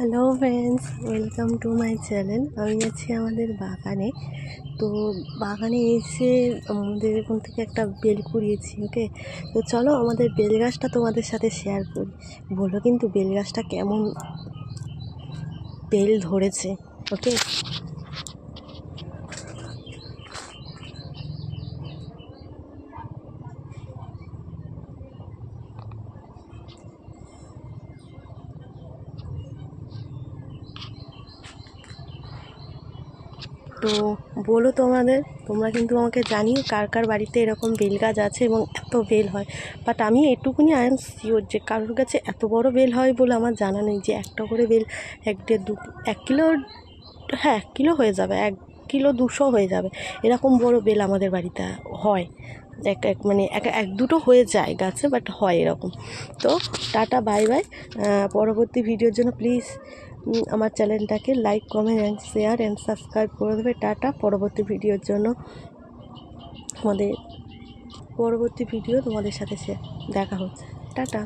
Hello friends, welcome to my channel. আমি আছি আমাদের বাগানে। তো বাগানে এসে আমাদের এখান থেকে একটা বেল কুড়িয়েছি। ওকে, তো চলো আমাদের বেল গাছটা তোমাদের সাথে শেয়ার করি। বলো কিন্তু বেল গাছটা কেমন বেল ধরেছে। ওকে, তো বলো তোমরা কিন্তু আমাকে জানিও কার কার বাড়িতে এরকম বেল গাছ আছে এবং এত বেল হয়। বাট আমি এটুকুনি আই এম শিওর যে কারোর কাছে এত বড় বেল হয় বলে আমার জানা নেই যে একটা করে বেল 1 কিলো, হ্যাঁ 1 কিলো হয়ে যাবে, 1 কিলো 200 হয়ে যাবে, এরকম বড় বেল আমাদের বাড়িতে হয়। মানে এক দুটো হয়ে যায় গাছে, বাট হয় এরকম। তো টাটা, বাই বাই। পরবর্তী ভিডিওর জন্য প্লিজ আমার চ্যানেলটাকে like, comment and share and subscribe করে দেবে। টাটা। পরবর্তী ভিডিও তোমাদের সাথে দেখা হচ্ছে। টাটা।